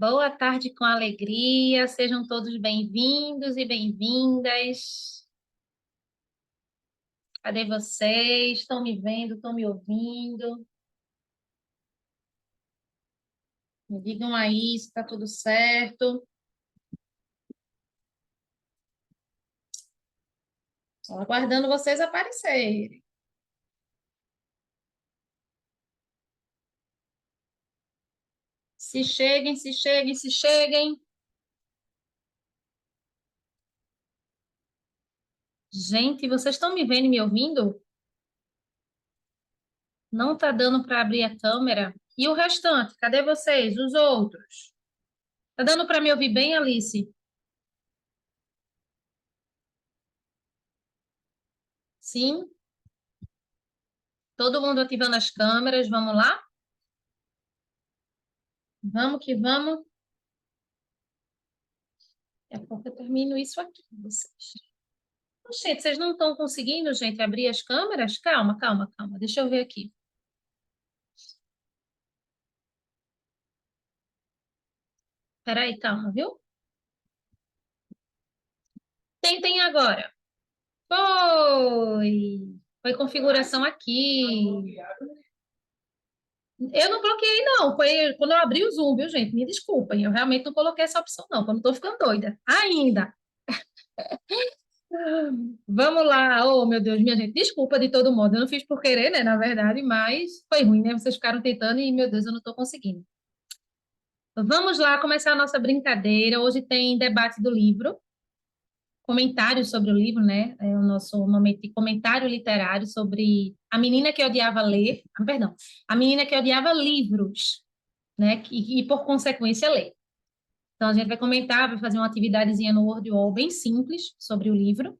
Boa tarde com alegria, sejam todos bem-vindos e bem-vindas. Cadê vocês? Estão me vendo? Estão me ouvindo? Me digam aí se está tudo certo. Só aguardando vocês aparecerem. Se cheguem, se cheguem, se cheguem. Gente, vocês estão me vendo e me ouvindo? Não está dando para abrir a câmera? E o restante? Cadê vocês? Os outros? Está dando para me ouvir bem, Alice? Sim? Todo mundo ativando as câmeras, vamos lá? Vamos que vamos. Daqui a pouco eu termino isso aqui com vocês. Gente, vocês não estão conseguindo, gente, abrir as câmeras? Calma, calma, calma. Deixa eu ver aqui. Peraí, calma, viu? Tentem agora. Foi. Foi configuração aqui. Eu não bloqueei, não. Foi quando eu abri o Zoom, viu, gente? Me desculpem. Eu realmente não coloquei essa opção, não. Quando estou ficando doida. Ainda. Vamos lá. Oh, meu Deus, minha gente. Desculpa de todo modo. Eu não fiz por querer, né, na verdade, mas foi ruim, né? Vocês ficaram tentando e, meu Deus, eu não estou conseguindo. Vamos lá começar a nossa brincadeira. Hoje tem debate do livro, comentários sobre o livro, né? É o nosso momento de comentário literário sobre a menina que odiava ler, perdão, a menina que odiava livros, né? E por consequência ler. Então a gente vai comentar, vai fazer uma atividadezinha no Wordwall bem simples sobre o livro.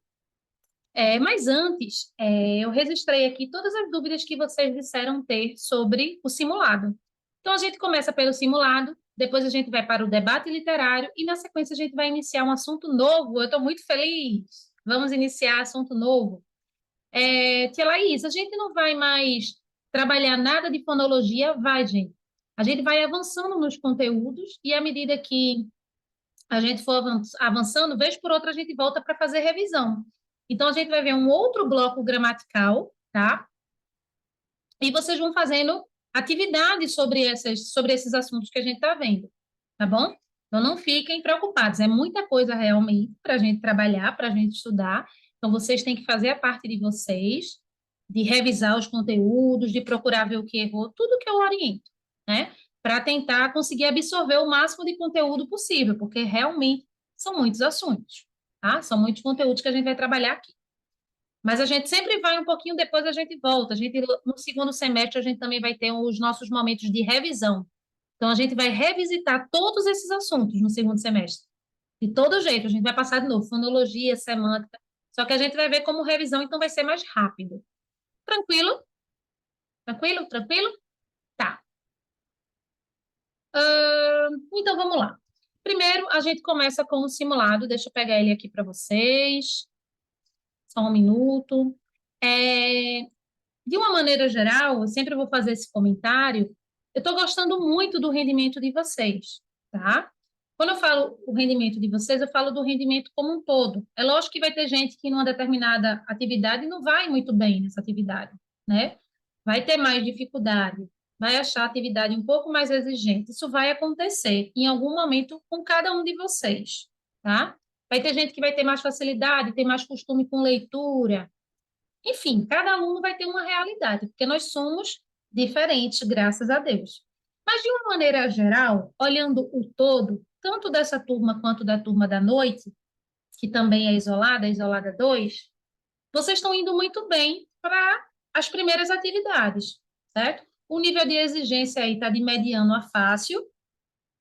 Mas antes, eu registrei aqui todas as dúvidas que vocês disseram ter sobre o simulado. Então, a gente começa pelo simulado, depois a gente vai para o debate literário e, na sequência, a gente vai iniciar um assunto novo. Eu estou muito feliz. Vamos iniciar assunto novo. Tia Laís, a gente não vai mais trabalhar nada de fonologia? Vai, gente. A gente vai avançando nos conteúdos e, à medida que a gente for avançando, vez por outra, a gente volta para fazer revisão. Então, a gente vai ver um outro bloco gramatical, tá? E vocês vão fazendo atividades sobre esses assuntos que a gente está vendo, tá bom? Então, não fiquem preocupados, é muita coisa realmente para a gente trabalhar, para a gente estudar. Então, vocês têm que fazer a parte de vocês, de revisar os conteúdos, de procurar ver o que errou, tudo que eu oriento, né? Para tentar conseguir absorver o máximo de conteúdo possível, porque realmente são muitos assuntos, tá? São muitos conteúdos que a gente vai trabalhar aqui. Mas a gente sempre vai um pouquinho depois, a gente volta. No segundo semestre, a gente também vai ter os nossos momentos de revisão. Então, a gente vai revisitar todos esses assuntos no segundo semestre. De todo jeito, a gente vai passar de novo, fonologia, semântica. Só que a gente vai ver como revisão, então vai ser mais rápido. Tranquilo? Tranquilo? Tranquilo? Tá. Então, vamos lá. Primeiro, a gente começa com o simulado. Deixa eu pegar ele aqui para vocês. Só um minuto. É, De uma maneira geral, eu sempre vou fazer esse comentário. Eu estou gostando muito do rendimento de vocês, tá? Quando eu falo o rendimento de vocês, eu falo do rendimento como um todo. É lógico que vai ter gente que numa determinada atividade não vai muito bem nessa atividade, né? Vai ter mais dificuldade, vai achar a atividade um pouco mais exigente. Isso vai acontecer em algum momento com cada um de vocês, tá? Vai ter gente que vai ter mais facilidade, ter mais costume com leitura, enfim, cada aluno vai ter uma realidade, porque nós somos diferentes, graças a Deus. Mas, de uma maneira geral, olhando o todo, tanto dessa turma quanto da turma da noite, que também é Isolada 2, vocês estão indo muito bem para as primeiras atividades, certo? O nível de exigência aí está de mediano a fácil,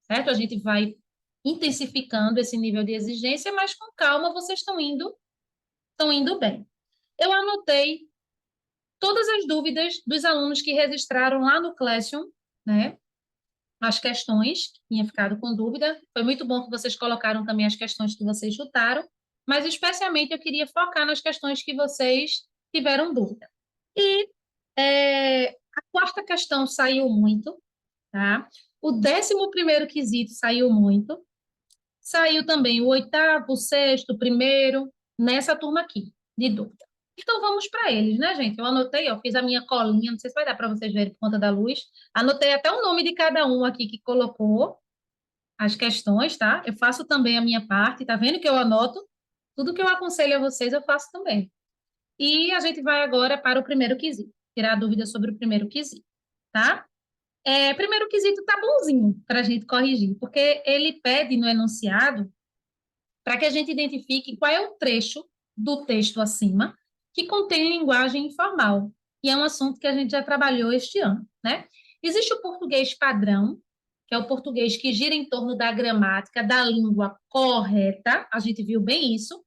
certo? A gente vai intensificando esse nível de exigência, mas com calma vocês estão indo bem. Eu anotei todas as dúvidas dos alunos que registraram lá no Classroom, né? As questões que tinha ficado com dúvida. Foi muito bom que vocês colocaram também as questões que vocês chutaram, mas especialmente eu queria focar nas questões que vocês tiveram dúvida. E a quarta questão saiu muito, tá? O 11º quesito saiu muito. Saiu também o 8º, o 6º, o primeiro, nessa turma aqui, de dúvida. Então, vamos para eles, né, gente? Eu anotei, ó, fiz a minha colinha, não sei se vai dar para vocês verem por conta da luz. Anotei até o nome de cada um aqui que colocou as questões, tá? Eu faço também a minha parte, tá vendo que eu anoto? Tudo que eu aconselho a vocês, eu faço também. E a gente vai agora para o primeiro quesito, tirar dúvidas sobre o primeiro quesito, tá? Primeiro quesito tá bonzinho para a gente corrigir, porque ele pede no enunciado para que a gente identifique qual é o trecho do texto acima que contém linguagem informal. E é um assunto que a gente já trabalhou este ano, né? Existe o português padrão, que é o português que gira em torno da gramática, da língua correta. A gente viu bem isso.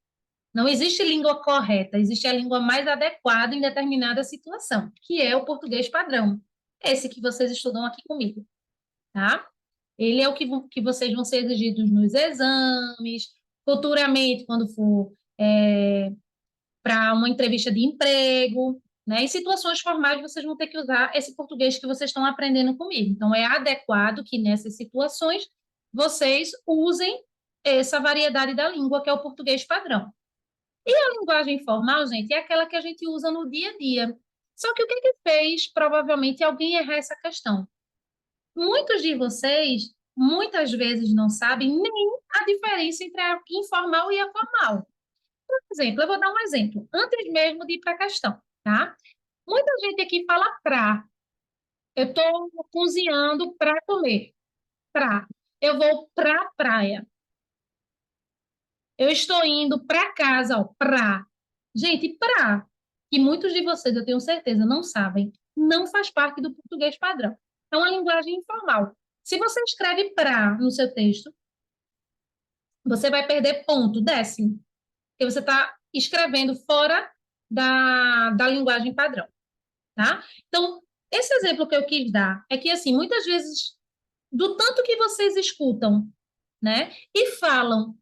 Não existe língua correta, existe a língua mais adequada em determinada situação, que é o português padrão. Esse que vocês estudam aqui comigo, tá? Ele é o que vocês vão ser exigidos nos exames, futuramente, quando for para uma entrevista de emprego, né? Em situações formais, vocês vão ter que usar esse português que vocês estão aprendendo comigo. Então, é adequado que nessas situações vocês usem essa variedade da língua, que é o português padrão. E a linguagem formal, gente, é aquela que a gente usa no dia a dia. Só que o que que fez, provavelmente, alguém errar essa questão? Muitos de vocês, muitas vezes, não sabem nem a diferença entre a informal e a formal. Por exemplo, eu vou dar um exemplo, antes mesmo de ir para a questão, tá? Muita gente aqui fala pra. Eu estou cozinhando para comer. Pra. Eu vou para a praia. Eu estou indo para casa, ó, pra. Gente, pra, que muitos de vocês, eu tenho certeza, não sabem, não faz parte do português padrão. É uma linguagem informal. Se você escreve pra no seu texto, você vai perder ponto, décimo, porque você está escrevendo fora da linguagem padrão, tá? Então, esse exemplo que eu quis dar é que, assim, muitas vezes, do tanto que vocês escutam, né, e falam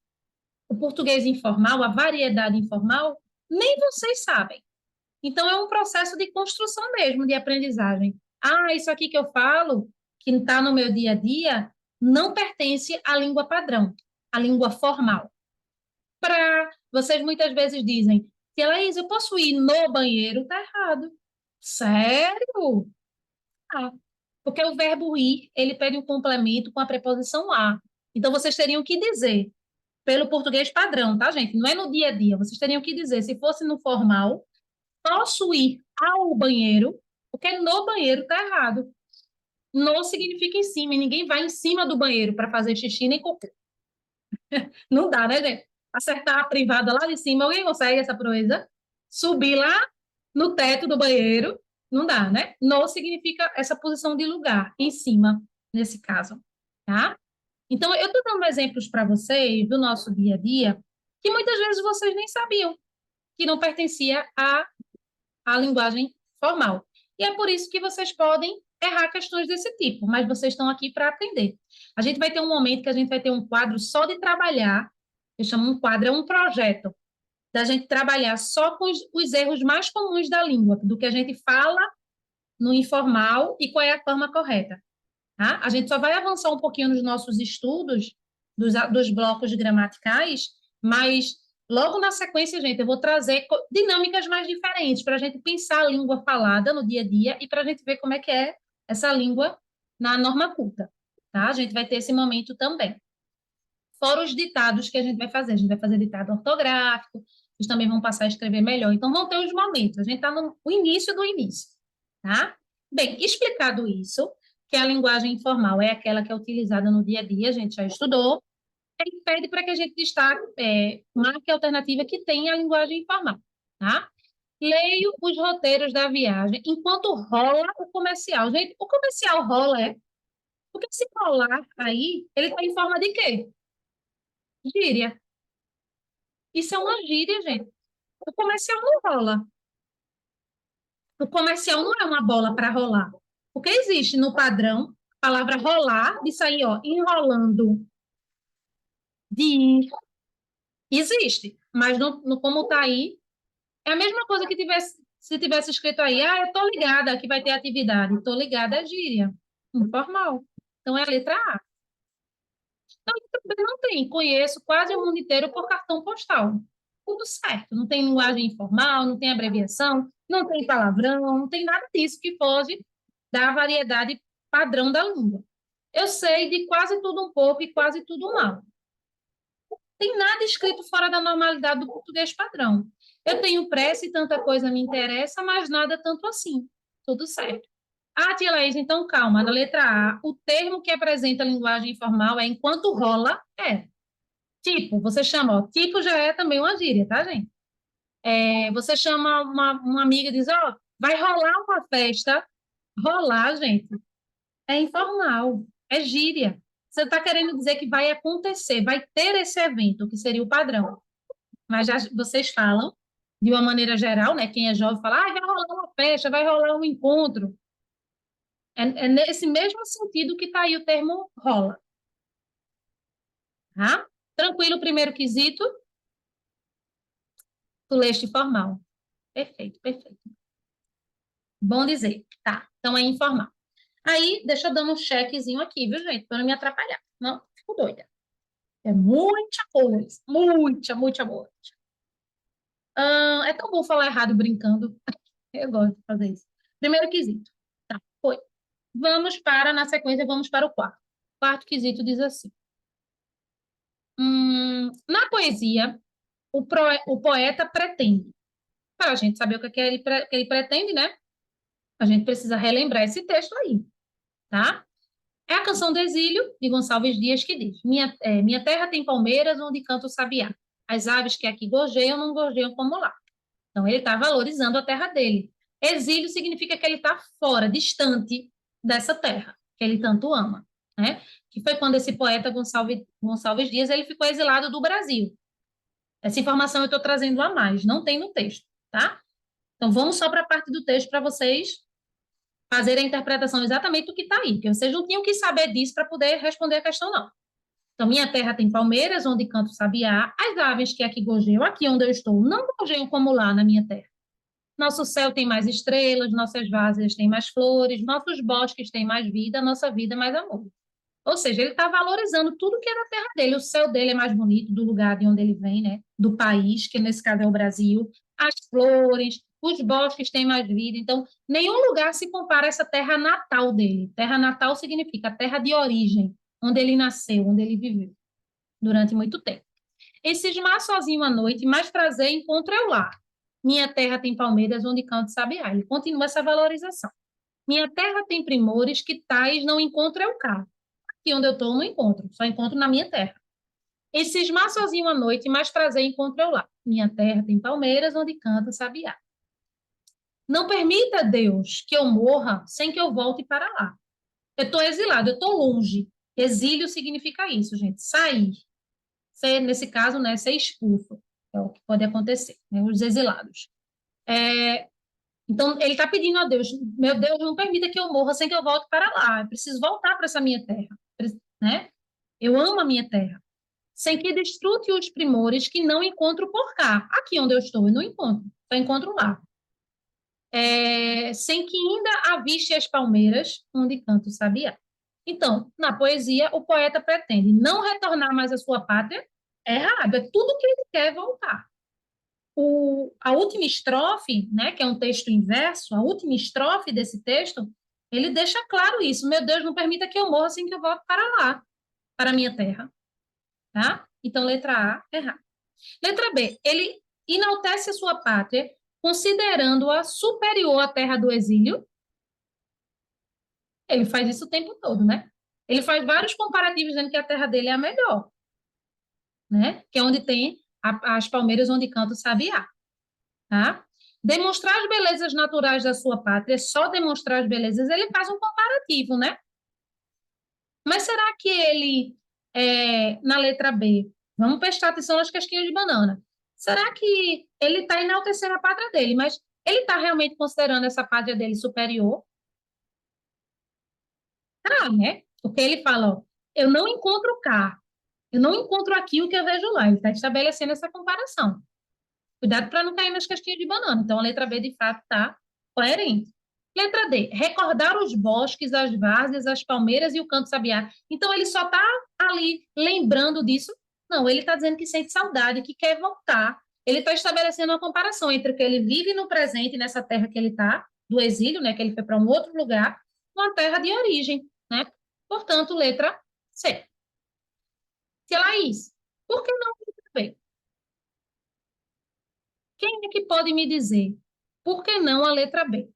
o português informal, a variedade informal, nem vocês sabem. Então, é um processo de construção mesmo, de aprendizagem. Ah, isso aqui que eu falo, que está no meu dia a dia, não pertence à língua padrão, à língua formal. Para vocês muitas vezes dizem, que Laís, eu posso ir no banheiro? Tá errado. Sério? Ah, porque o verbo ir, ele pede um complemento com a preposição a. Então, vocês teriam que dizer, pelo português padrão, tá, gente? Não é no dia a dia. Vocês teriam que dizer, se fosse no formal, posso ir ao banheiro, porque no banheiro tá errado. No significa em cima, e ninguém vai em cima do banheiro para fazer xixi nem cocô. Não dá, né, gente? Acertar a privada lá de cima, alguém consegue essa proeza? Subir lá no teto do banheiro, não dá, né? No significa essa posição de lugar, em cima, nesse caso, tá? Então, eu estou dando exemplos para vocês do nosso dia a dia, que muitas vezes vocês nem sabiam que não pertencia à linguagem formal. E é por isso que vocês podem errar questões desse tipo, mas vocês estão aqui para aprender. A gente vai ter um momento que a gente vai ter um quadro só de trabalhar, eu chamo um quadro, é um projeto, da gente trabalhar só com os erros mais comuns da língua, do que a gente fala no informal e qual é a forma correta. Tá? A gente só vai avançar um pouquinho nos nossos estudos dos blocos gramaticais, mas logo na sequência, gente, eu vou trazer dinâmicas mais diferentes para a gente pensar a língua falada no dia a dia e para a gente ver como é que é essa língua na norma culta. Tá? A gente vai ter esse momento também. Fora os ditados que a gente vai fazer. A gente vai fazer ditado ortográfico, vocês também vão passar a escrever melhor. Então, vão ter os momentos. A gente está no início do início, tá? Bem, explicado isso, que a linguagem informal é aquela que é utilizada no dia a dia, a gente já estudou, ele pede para que a gente destaque, marque a alternativa que tem a linguagem informal, tá? Leio os roteiros da viagem enquanto rola o comercial. Gente, o comercial rola, porque se rolar aí, ele está em forma de quê? Gíria. Isso é uma gíria, gente. O comercial não rola. O comercial não é uma bola para rolar. Porque existe no padrão a palavra rolar, de sair, ó, enrolando, de ir. Existe. Mas como está aí, é a mesma coisa que se tivesse escrito aí, ah, eu tô ligada que vai ter atividade. Tô ligada é gíria. Informal. Então, é a letra A. A letra B não tem. Conheço quase o mundo inteiro por cartão postal. Tudo certo. Não tem linguagem informal, não tem abreviação, não tem palavrão, não tem nada disso que foge da variedade padrão da língua. Eu sei de quase tudo um pouco e quase tudo mal. Tem nada escrito fora da normalidade do português padrão. Eu tenho pressa e tanta coisa me interessa, mas nada tanto assim. Tudo certo. Ah, tia Laís, então calma. Na letra A, o termo que apresenta a linguagem informal é enquanto rola, é. Tipo, você chama, ó, tipo já é também uma gíria, tá, gente? Você chama uma amiga e diz, ó, vai rolar uma festa. Rolar, gente, é informal, é gíria. Você está querendo dizer que vai acontecer, vai ter esse evento, que seria o padrão. Mas já vocês falam, de uma maneira geral, né? Quem é jovem fala, ah, vai rolar uma festa, vai rolar um encontro. É nesse mesmo sentido que está aí o termo rola. Tá? Tranquilo, primeiro quesito, tu leste formal. Perfeito, perfeito. Bom dizer. Tá, então é informal. Aí, deixa eu dar um chequezinho aqui, viu, gente? Para não me atrapalhar. Não, fico doida. É muita coisa. Muita coisa. É tão bom falar errado brincando. Eu gosto de fazer isso. Primeiro quesito. Tá, foi. Na sequência, vamos para o quarto. Quarto quesito diz assim. Na poesia, o poeta pretende. Para a gente saber o que, é que ele pretende, né? A gente precisa relembrar esse texto aí, tá? É a canção do Exílio, de Gonçalves Dias, que diz: minha terra tem palmeiras onde canta o sabiá. As aves que aqui gorjeiam não gorjeiam como lá. Então, ele está valorizando a terra dele. Exílio significa que ele está fora, distante dessa terra, que ele tanto ama, né? Que foi quando esse poeta Gonçalves Dias ele ficou exilado do Brasil. Essa informação eu estou trazendo a mais, não tem no texto, tá? Então, vamos só para a parte do texto para vocês fazerem a interpretação exatamente do que está aí, porque vocês não tinham que saber disso para poder responder a questão, não. Então, minha terra tem palmeiras, onde canto o sabiá, as aves que aqui gorjeiam, aqui onde eu estou, não gorjeiam como lá na minha terra. Nosso céu tem mais estrelas, nossas várzeas têm mais flores, nossos bosques têm mais vida, nossa vida mais amor. Ou seja, ele está valorizando tudo que é da terra dele. O céu dele é mais bonito do lugar de onde ele vem, né? Do país, que nesse caso é o Brasil. As flores, os bosques têm mais vida. Então, nenhum lugar se compara a essa terra natal dele. Terra natal significa terra de origem, onde ele nasceu, onde ele viveu durante muito tempo. Em cismar sozinho à noite, mais prazer encontro eu lá. Minha terra tem palmeiras onde canto sabiá. Ele continua essa valorização. Minha terra tem primores que tais não encontro eu cá. Aqui onde eu estou, não encontro, só encontro na minha terra. Em cismar sozinho à noite, mais prazer encontro eu lá. Minha terra tem palmeiras onde canta sabiá. Não permita, Deus, que eu morra sem que eu volte para lá. Eu estou exilado, eu estou longe. Exílio significa isso, gente, sair. Ser, nesse caso, né, ser expulso. É o que pode acontecer, né, os exilados. Então, ele está pedindo a Deus, meu Deus, não permita que eu morra sem que eu volte para lá. Eu preciso voltar para essa minha terra, né? Eu amo a minha terra. Sem que desfrute os primores que não encontro por cá. Aqui onde eu estou, eu não encontro, só encontro lá. Sem que ainda aviste as palmeiras onde canto o sabiá. Então, na poesia, o poeta pretende não retornar mais à sua pátria. É errado, é tudo que ele quer voltar. A última estrofe, né, que é um texto inverso, a última estrofe desse texto, ele deixa claro isso. Meu Deus, não permita que eu morra sem que eu volte para lá, para a minha terra. Tá? Então, letra A, errado. Letra B, ele enaltece a sua pátria, considerando-a superior à terra do exílio. Ele faz isso o tempo todo, né? Ele faz vários comparativos dizendo que a terra dele é a melhor, né? Que é onde tem as palmeiras onde canta o sabiá. Tá? Demonstrar as belezas naturais da sua pátria, só demonstrar as belezas, ele faz um comparativo, né? Mas será que ele, na letra B, vamos prestar atenção nas casquinhas de banana, será que ele está enaltecendo a pátria dele, mas ele está realmente considerando essa pátria dele superior? Ah, né? Porque ele fala, ó, eu não encontro cá, eu não encontro aqui o que eu vejo lá, ele está estabelecendo essa comparação. Cuidado para não cair nas casquinhas de banana. Então, a letra B, de fato, está coerente. Letra D, recordar os bosques, as várzeas, as palmeiras e o canto sabiá. Então, ele só está ali lembrando disso? Não, ele está dizendo que sente saudade, que quer voltar. Ele está estabelecendo uma comparação entre o que ele vive no presente, nessa terra que ele está, do exílio, né, que ele foi para um outro lugar, com a terra de origem, né? Portanto, letra C. Tia Laís, por que não letra B? Quem é que pode me dizer por que não a letra B?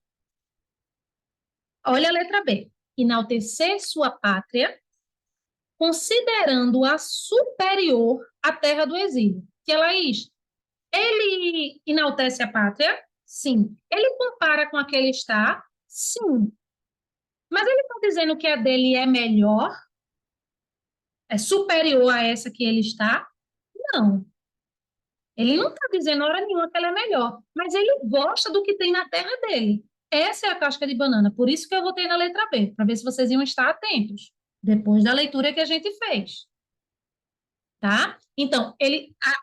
Olha a letra B. Enaltecer sua pátria, considerando-a superior à terra do exílio. Tia Laís, ele enaltece a pátria? Sim. Ele compara com a que ele está? Sim. Mas ele está dizendo que a dele é melhor? É superior a essa que ele está? Não. Ele não está dizendo hora nenhuma que ela é melhor, mas ele gosta do que tem na terra dele. Essa é a casca de banana. Por isso que eu votei na letra B, para ver se vocês iam estar atentos, depois da leitura que a gente fez. Tá? Então,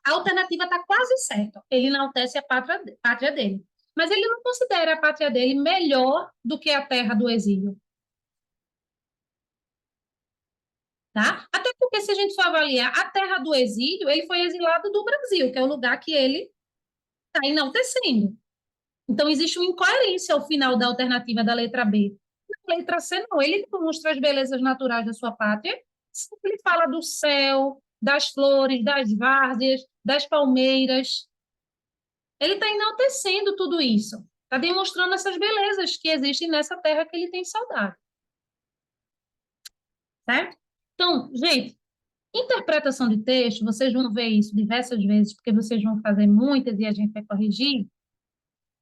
a alternativa está quase certa. Ele enaltece a pátria dele. Mas ele não considera a pátria dele melhor do que a terra do exílio. Tá? Até porque, se a gente for avaliar a terra do exílio, ele foi exilado do Brasil, que é o lugar que ele está enaltecendo. Então, existe uma incoerência ao final da alternativa da letra B. Na letra C, não. Ele demonstra as belezas naturais da sua pátria. Ele fala do céu, das flores, das várzeas, das palmeiras. Ele está enaltecendo tudo isso. Está demonstrando essas belezas que existem nessa terra que ele tem saudade. Certo? Então, gente, interpretação de texto, vocês vão ver isso diversas vezes, porque vocês vão fazer muitas e a gente vai corrigir.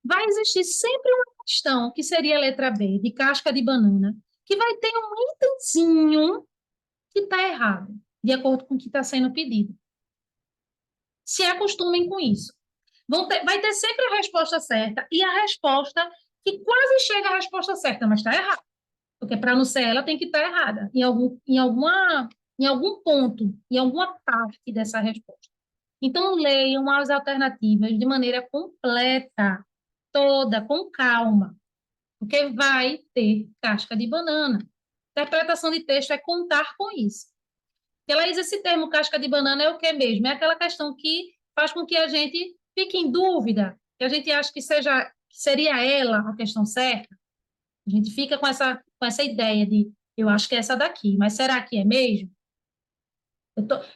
Vai existir sempre uma questão, que seria a letra B, de casca de banana, que vai ter um itemzinho que está errado, de acordo com o que está sendo pedido. Se acostumem com isso. Vai ter sempre a resposta certa e a resposta que quase chega à resposta certa, mas está errada. Porque para não ser ela, tem que estar errada em algum ponto, em alguma parte dessa resposta. Então, leiam as alternativas de maneira completa, toda, com calma, porque vai ter casca de banana. Interpretação de texto é contar com isso. E ela diz esse termo casca de banana é o que mesmo? É aquela questão que faz com que a gente fique em dúvida, que a gente acha que seria ela a questão certa. A gente fica com essa ideia de eu acho que é essa daqui, mas será que é mesmo?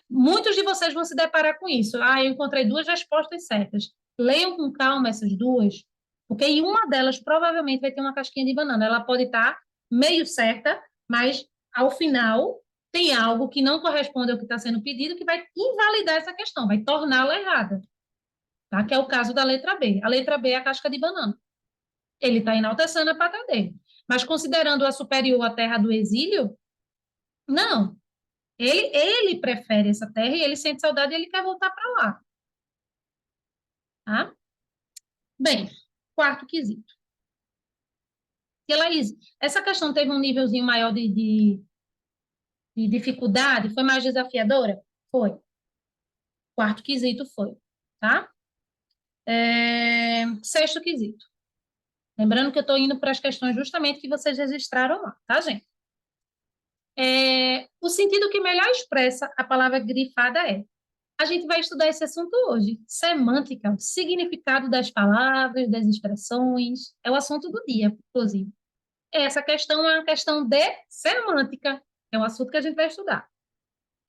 Muitos de vocês vão se deparar com isso. Ah, eu encontrei duas respostas certas. Leiam com calma essas duas, porque em uma delas provavelmente vai ter uma casquinha de banana. Ela pode estar meio certa, mas ao final tem algo que não corresponde ao que está sendo pedido que vai invalidar essa questão, vai torná-la errada. Tá? Que é o caso da letra B. A letra B é a casca de banana. Ele está enaltecendo a pátria dele. Mas considerando a superior à terra do exílio, não. Ele prefere essa terra e ele sente saudade e ele quer voltar para lá. Tá? Bem, quarto quesito. E Laís, essa questão teve um nívelzinho maior de dificuldade? Foi mais desafiadora? Foi. Quarto quesito foi. Tá? Sexto quesito. Lembrando que eu estou indo para as questões justamente que vocês registraram lá, tá, gente? O sentido que melhor expressa a palavra grifada é. A gente vai estudar esse assunto hoje. Semântica, o significado das palavras, das expressões. É o assunto do dia, inclusive. Essa questão é uma questão de semântica. É um assunto que a gente vai estudar.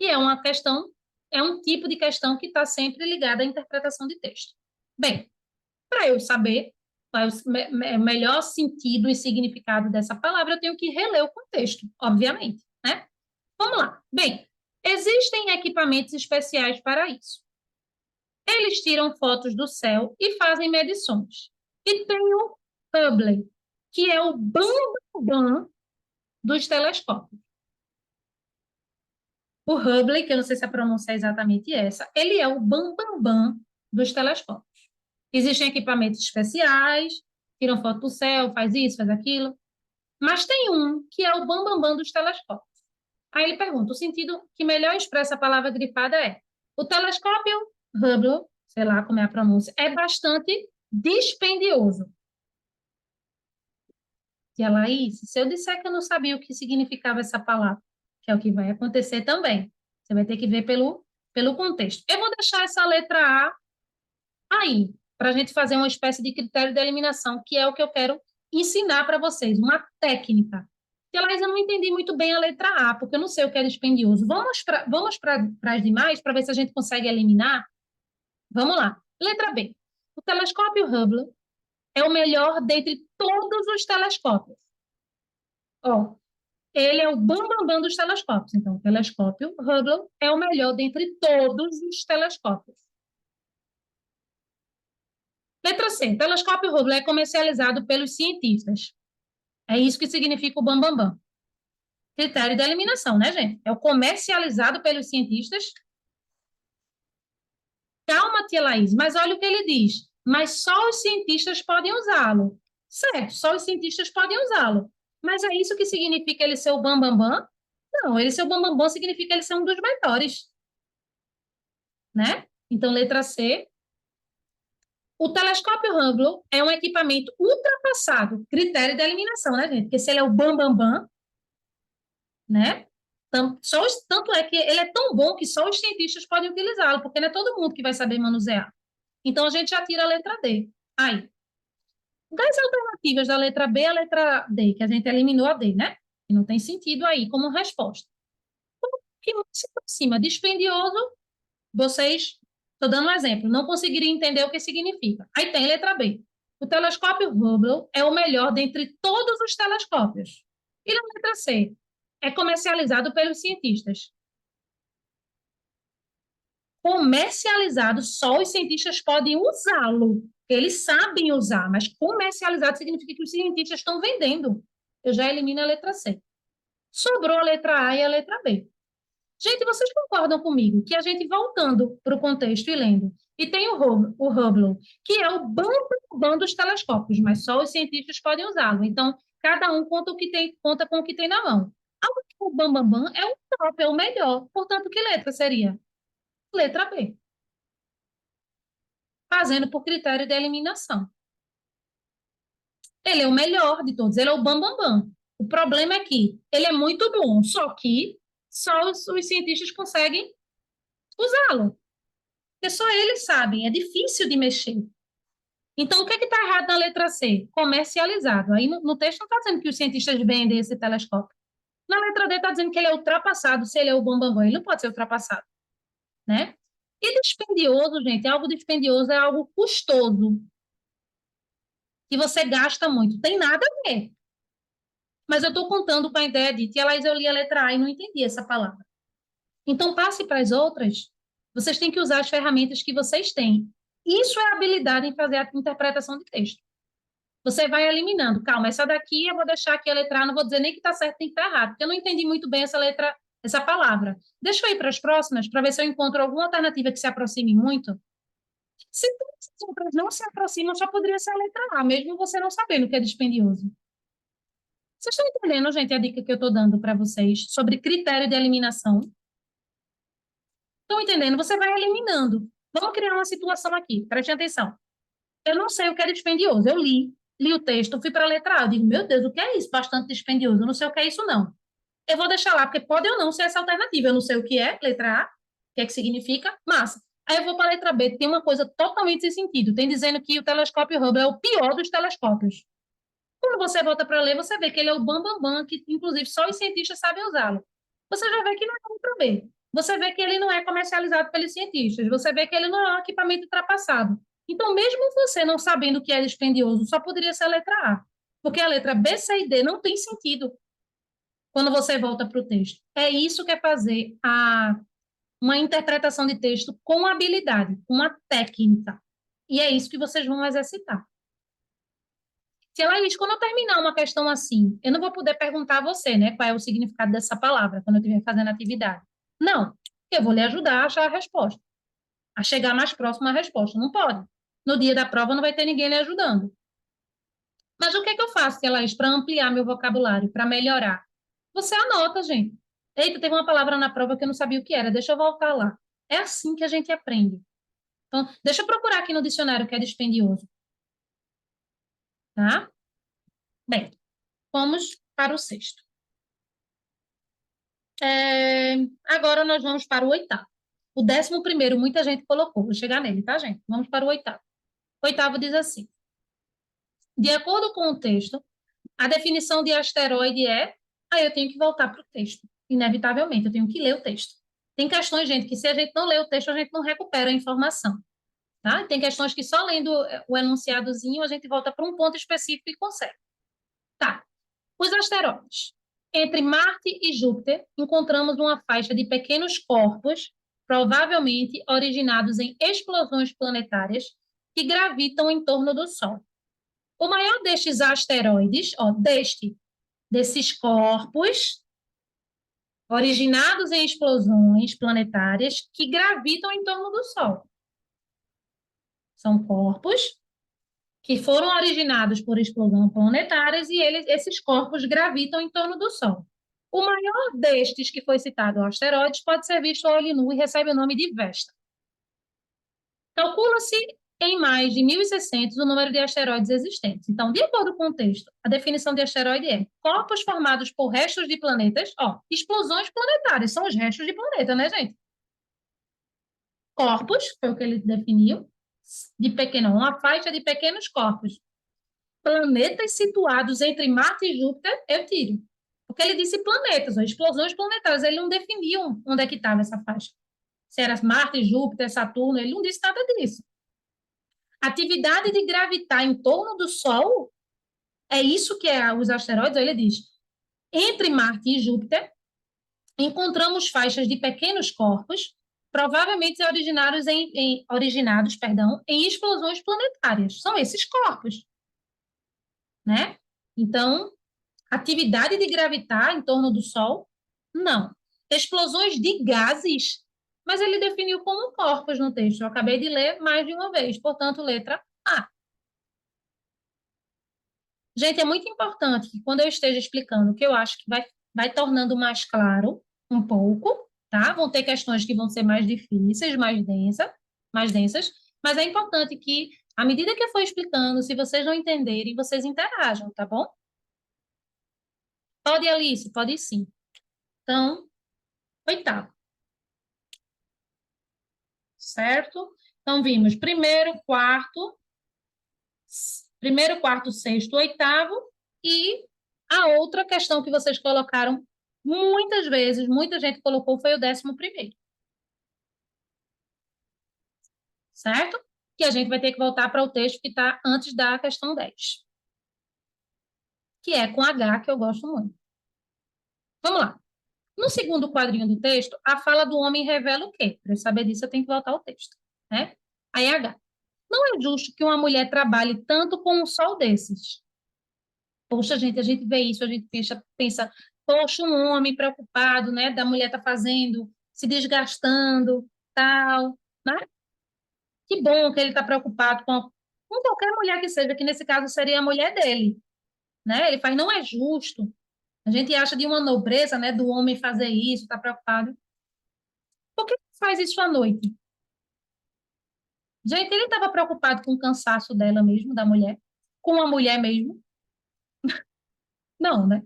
E é um tipo de questão que está sempre ligada à interpretação de texto. Bem, para eu saber qual é o melhor sentido e significado dessa palavra, eu tenho que reler o contexto, obviamente, né? Vamos lá. Bem, existem equipamentos especiais para isso. Eles tiram fotos do céu e fazem medições. E tem o Hubble, que é o bam dos telescópios. O Hubble, que eu não sei se a pronúncia é exatamente essa, ele é o bam dos telescópios. Existem equipamentos especiais, tiram foto do céu, faz isso, faz aquilo, mas tem um que é o bam dos telescópios. Aí ele pergunta, o sentido que melhor expressa a palavra grifada é: o telescópio Hubble, sei lá como é a pronúncia, é bastante dispendioso. Tia Laís, se eu disser que eu não sabia o que significava essa palavra, que é o que vai acontecer também, você vai ter que ver pelo contexto. Eu vou deixar essa letra A aí, para a gente fazer uma espécie de critério de eliminação, que é o que eu quero ensinar para vocês, uma técnica. Tia Laís, eu não entendi muito bem a letra A, porque eu não sei o que é dispendioso. Vamos para as demais, para ver se a gente consegue eliminar? Vamos lá. Letra B. O telescópio Hubble é o melhor dentre todos os telescópios. Ó, ele é o bambambam dos telescópios. Então, o telescópio Hubble é o melhor dentre todos os telescópios. Letra C. O telescópio Hubble é comercializado pelos cientistas. É isso que significa o bambambam. Critério de eliminação, né, gente? É o comercializado pelos cientistas. Calma, tia Laís, mas olha o que ele diz. Mas só os cientistas podem usá-lo. Certo, só os cientistas podem usá-lo. Mas é isso que significa ele ser o bambambam? Não, ele ser o bambambam significa ele ser um dos melhores, né? Então, letra C. O telescópio Hubble é um equipamento ultrapassado, critério de eliminação, né, gente? Porque se ele é o bambambam, né? Tanto é que ele é tão bom que só os cientistas podem utilizá-lo, porque não é todo mundo que vai saber manusear. Então, a gente já tira a letra D. Aí, das alternativas da letra B à letra D, que a gente eliminou a D, né? E não tem sentido aí como resposta. O que se aproxima dispendioso, vocês, estou dando um exemplo, não conseguiriam entender o que significa. Aí tem letra B. O telescópio Hubble é o melhor dentre todos os telescópios. E na letra C, é comercializado pelos cientistas. Comercializado, só os cientistas podem usá-lo. Eles sabem usar, mas comercializado significa que os cientistas estão vendendo. Eu já elimino a letra C. Sobrou a letra A e a letra B. Gente, vocês concordam comigo que a gente voltando para o contexto e lendo, e tem o Hubble, que é o bambambam dos telescópios, mas só os cientistas podem usá-lo. Então, cada um conta com o que tem na mão. O bambambam é o top, é o melhor. Portanto, que letra seria? Letra B. Fazendo por critério de eliminação. Ele é o melhor de todos, ele é o bambambam. Bam, bam. O problema é que ele é muito bom, só que só os cientistas conseguem usá-lo. Porque só eles sabem, é difícil de mexer. Então, o que está errado na letra C? Comercializado. Aí no texto não está dizendo que os cientistas vendem esse telescópio. Na letra D está dizendo que ele é ultrapassado, se ele é o bambambam. Bam, bam. Ele não pode ser ultrapassado, né? E dispendioso, gente, algo dispendioso é algo custoso, que você gasta muito. Tem nada a ver. Mas eu estou contando com a ideia de, tia Laís, eu li a letra A e não entendi essa palavra. Então, passe para as outras. Vocês têm que usar as ferramentas que vocês têm. Isso é habilidade em fazer a interpretação de texto. Você vai eliminando. Calma, essa daqui eu vou deixar aqui a letra A, não vou dizer nem que está certo nem que está errado, porque eu não entendi muito bem essa letra, essa palavra. Deixa eu ir para as próximas, para ver se eu encontro alguma alternativa que se aproxime muito. Se todas as outras não se aproximam, só poderia ser a letra A, mesmo você não sabendo que é dispendioso. Vocês estão entendendo, gente, a dica que eu estou dando para vocês sobre critério de eliminação? Estão entendendo? Você vai eliminando. Vamos criar uma situação aqui, preste atenção. Eu não sei o que é dispendioso. Eu li o texto, fui para a letra A. Eu digo, meu Deus, o que é isso? Bastante dispendioso. Eu não sei o que é isso, não. Eu vou deixar lá, porque pode ou não ser essa alternativa. Eu não sei o que é, letra A, o que é que significa, massa. Aí eu vou para a letra B, tem uma coisa totalmente sem sentido. Tem dizendo que o telescópio Hubble é o pior dos telescópios. Quando você volta para ler, você vê que ele é o bambambam, bam, bam, que inclusive só os cientistas sabem usá-lo. Você já vê que não é a letra B. Você vê que ele não é comercializado pelos cientistas. Você vê que ele não é um equipamento ultrapassado. Então, mesmo você não sabendo o que é dispendioso, só poderia ser a letra A. Porque a letra B, C e D não tem sentido quando você volta para o texto. É isso que é fazer uma interpretação de texto com habilidade, com uma técnica. E é isso que vocês vão exercitar. Tia Laís, quando eu terminar uma questão assim, eu não vou poder perguntar a você, né, qual é o significado dessa palavra quando eu estiver fazendo atividade. Não, eu vou lhe ajudar a achar a resposta, a chegar mais próximo à resposta. Não pode. No dia da prova não vai ter ninguém lhe ajudando. Mas o que é que eu faço, Tia Laís, para ampliar meu vocabulário, para melhorar? Você anota, gente. Eita, teve uma palavra na prova que eu não sabia o que era, deixa eu voltar lá. É assim que a gente aprende. Então, deixa eu procurar aqui no dicionário o que é dispendioso, tá? Bem, Vamos para o sexto. Agora nós vamos para o oitavo. O 11º, muita gente colocou. Vou chegar nele, tá, gente? Vamos para o oitavo. O oitavo diz assim: de acordo com o texto, a definição de asteroide é. Aí eu tenho que voltar para o texto. Inevitavelmente, eu tenho que ler o texto. Tem questões, gente, que se a gente não lê o texto, a gente não recupera a informação. Tá? Tem questões que só lendo o enunciadozinho a gente volta para um ponto específico e consegue. Tá. Os asteroides. Entre Marte e Júpiter, encontramos uma faixa de pequenos corpos, provavelmente originados em explosões planetárias, que gravitam em torno do Sol. O maior destes asteroides, desses corpos, originados em explosões planetárias, que gravitam em torno do Sol. São corpos que foram originados por explosões planetárias e esses corpos gravitam em torno do Sol. O maior destes que foi citado, asteroides, pode ser visto a olho nu e recebe o nome de Vesta. Calcula-se em mais de 1.600 o número de asteroides existentes. Então, de acordo com o texto, a definição de asteroide é corpos formados por restos de planetas, explosões planetárias, são os restos de planeta, né, gente? Corpos, foi o que ele definiu, uma faixa de pequenos corpos. Planetas situados entre Marte e Júpiter, eu tiro. Porque ele disse planetas, explosões planetárias, ele não definiu onde é que estava essa faixa. Se era Marte, Júpiter, Saturno, ele não disse nada disso. Atividade de gravitar em torno do Sol, é isso que é os asteroides, ele diz. Entre Marte e Júpiter, encontramos faixas de pequenos corpos, provavelmente originados em explosões planetárias. São esses corpos, né? Então, atividade de gravitar em torno do Sol, não. Explosões de gases, mas ele definiu como corpos no texto. Eu acabei de ler mais de uma vez, portanto, letra A. Gente, é muito importante que quando eu esteja explicando, que eu acho que vai tornando mais claro um pouco, tá? Vão ter questões que vão ser mais difíceis, mais densas, mas é importante que, à medida que eu for explicando, se vocês não entenderem, vocês interajam, tá bom? Pode, Alice? Pode sim. Então, oitavo. Certo? Então, vimos primeiro, quarto, sexto, oitavo, e a outra questão que vocês colocaram muitas vezes, muita gente colocou, foi o 11º. Certo? Que a gente vai ter que voltar para o texto que está antes da questão 10. Que é com H, que eu gosto muito. Vamos lá. No segundo quadrinho do texto, a fala do homem revela o quê? Para eu saber disso, eu tenho que voltar ao texto, né? Aí H. Não é justo que uma mulher trabalhe tanto com um sol desses. Poxa, gente, a gente vê isso, a gente pensa, poxa, um homem preocupado, né, da mulher tá fazendo, se desgastando, tal, né? Que bom que ele está preocupado com qualquer mulher que seja, que nesse caso seria a mulher dele, né? Ele faz, não é justo. A gente acha de uma nobreza, né, do homem fazer isso, tá preocupado. Por que ele faz isso à noite? Gente, ele estava preocupado com o cansaço dela mesmo, da mulher, com a mulher mesmo. Não, né?